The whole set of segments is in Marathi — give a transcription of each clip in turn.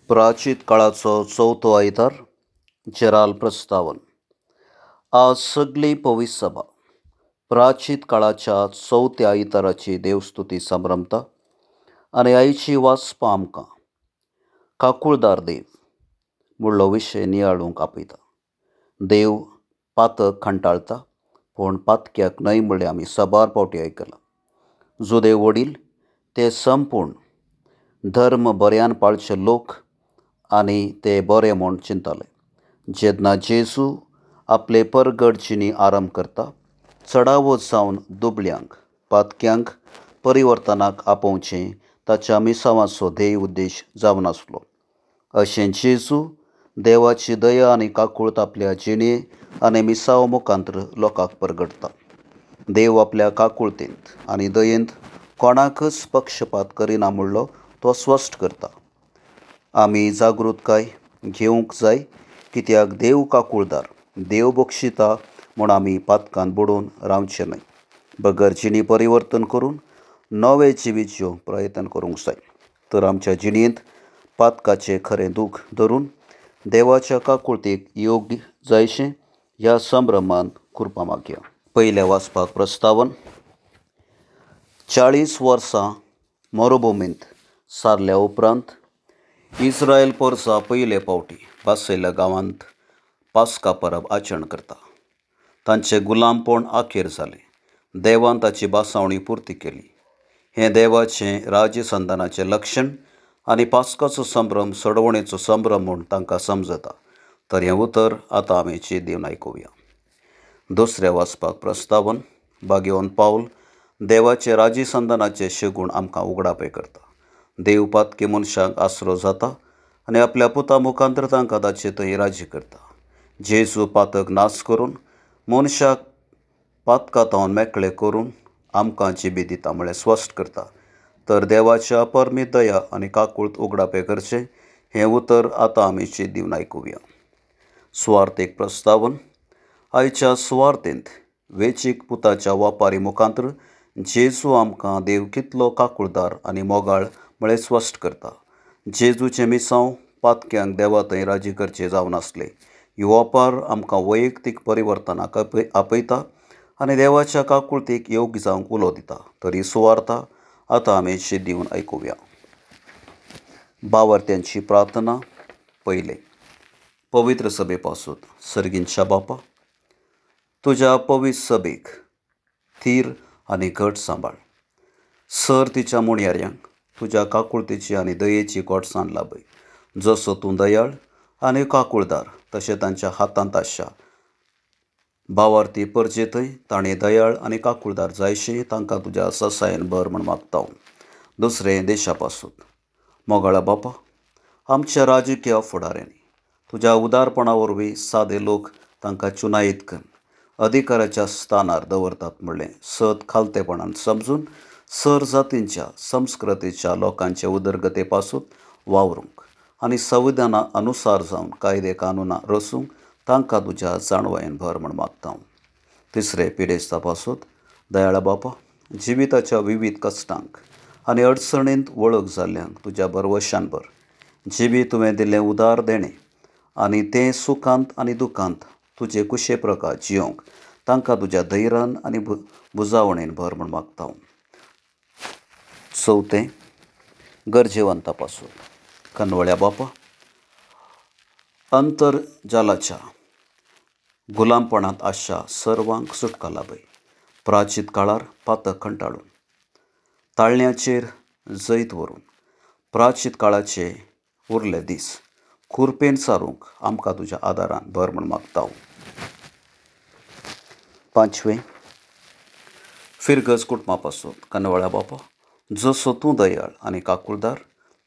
प्राचीन काळाचो चवथो आयतार. जेराल प्रस्तावन. आज सगळी पवित्र सभा प्राचीन काळाच्या चवथ्या आयताराची देवस्तुती संभ्रमता आनी आयची वाचपां आमकां काकुळदार देव म्हणलो विशय नियाळूंक आपयता. देव पातक खंटाळता, पूण पातक्याक न्हय म्हणलें आमी सबार फावटी आयकलां. जो देव वडील ते संपूर्ण धर्म बऱ्यान पाळचे लोक आनी ते बरे म्हूण चिंताले. जेन्ना जेजू आपले परगट जिणी आरंभ करता, चडावत जावन दुबळ्यांक पातक्यांक परिवर्तनाक आपोवचें ताच्या मिसावाचो ध्येय उद्देश जावन आसलो. अशें जेजू देवाची दया आनी काकूळट आपल्या जिणे आनी मिसाव मुखांत्र लोकांक परगटता. देव आपल्या काकुळटेंत आनी दयेंत कोणाकच पक्षपात करिना म्हणलो तो स्पश्ट करता. आमी जागृतकाय घेवंक जाय, कित्याक देव काकुळदार, देव बक्षिता म्हूण आमी पातकांत बुडून रावचें न्हय. बगर जिणी परिवर्तन करून नवे जिवीत जिवंक प्रयत्न करूंक जाय. तर आमच्या जिणेंत पातकाचें खरें दूख धरून देवाच्या काकुळटेक योग्य जायशें ह्या संभ्रमांत करपां मागया. पयल्या वाचपाक प्रस्तावन. 40 वर्सां मरुभुमींत सारल्या उपरांत इस्रायल पोरसां पयले फावटी बासयल्ल्या गांवांत पास्का परब आचरण करता. तांचें गुलामपण आखेर जालें. देवान ताची बासावणी पुर्ती केली. हें देवाचें राजसंधानाचें लक्षण आनी पास्काचो संभ्रम सोडवणेचो संभ्रम म्हूण तांकां समजता. तर हें उतर आतां आमी चीत दिवन आयकुया. दुसऱ्या वाचपाक प्रस्तावन. बागेवन पावल देवाचे राजसंधानाचे शेगूण आमकां उगडापय करता. देव पातकी मनशांक आसरो जाता आनी आपल्या पुता मुखांत्र तांकां ताचे थंय राजी करता. जेजू पातक नाश करून मनशाक पातकांतावन मेकळे करून आमकां जिबी दिता म्हळें स्पश्ट करता. तर देवाच्या अपरमीत दया आनी काकुळट उगडापय करचें हें उतर आतां आमी चीत दिवन आयकुया. सुवार्थेक प्रस्तावन. आयच्या सुवार्थेंत वेंचीक पुताच्या वापारी मुखांत्र जेजू आमकां देव कितलो काकुळदार आनी मोगाळ म्हळें स्पश्ट करता. जेजूचें मिसांव पातक्यांक देवा थंय राजी करचें जावन आसलें. ही वापार आमकां वैयक्तीक परिवर्तनाक आपयता आनी देवाच्या काकुळटेक योग्य जावंक उलो दिता. तर ही सुवार्ता आतां आमी चीत दिवन आयकुया. भावार्थ्यांची प्रार्थना. पयलें. पवित्र सभे पासून. सर्गींच्या बापा, तुज्या पवित्र सभेक थीर आनी घट सांबाळ. सर तिच्या मुणयाऱ्यांक तुज्या काकुळटेची आनी दयेची घोटसाण लाभय. जसो तूं दयाळ आनी काकुळदार तशें तांच्या हातांत आसच्या. भावार्थी परजेतय ताणें दयाळ आनी काकुळदार जायशें तांकां तुज्या ससायन भर म्हूण मागता. दुसरें. देशा पासून. मोगाळा बापा, आमच्या राजकीय फुडाऱ्यांनी तुज्या उदारपणा वरवीं सादे लोक तांकां चुनायत करून अधिकाराच्या स्थानार दवरतात म्हणलें सत खालतेपणान समजून सर जातींच्या संस्कृतीच्या लोकांचे उदरगते पासून वावरूंक आनी संविधाना अनुसार जावन कायदे कानुनां रचूंक तांकां तुज्या जाणवायेन भर म्हूण मागता. तिसरें. पिडेस्ता पासून. दयाळा बापा, जिविताच्या विविध कश्टांक आनी अडचणींत वळख जाल्ल्यांक तुज्या बरवशान भर. जिवीत तुवें दिल्लें उदार देणें आनी तें सुखांत आनी दुखांत तुजे कुशे प्रकार जियोंक तांकां तुज्या धैर्यान आनी बुजावणेन भर म्हूण मागता. चवथें. गरजेवंता पासून. कनवळ्या बापा, अंतरजालाच्या गुलामपणांत आसच्या सर्वांक सुटका लाभय. प्राचीन काळार पातक खंटाळून ताळण्याचेर जैत व्हरून प्राचीन काळाचे उरले दीस खुरपेन सारूंक आमकां तुज्या आदारान भर म्हूण मागता. पांचवें. फिरगज कुटुंबा पासून. कनवळ्या बापा, जसो तूं दयाळ आनी काकुळदार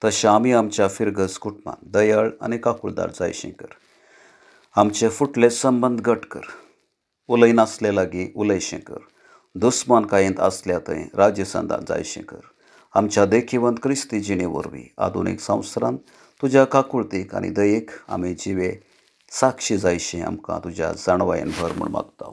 तशें आमी आमच्या फिरगज कुटुंबांत दयाळ आनी काकुळदार जायशें कर. आमचे फुटले संबंद घट कर. उलयनासले लागीं उलयशें कर. दुस्मानकायेंत आसल्या थंय राजसंधान जायशें कर. आमच्या देखीवंत क्रिस्ती जिणे वरवीं आधुनीक संवसारांत तुज्या काकुळटेक आनी दयेक आमी जिवे साक्षी जायशें आमकां तुज्या जाणवायेन भर म्हूण मागता.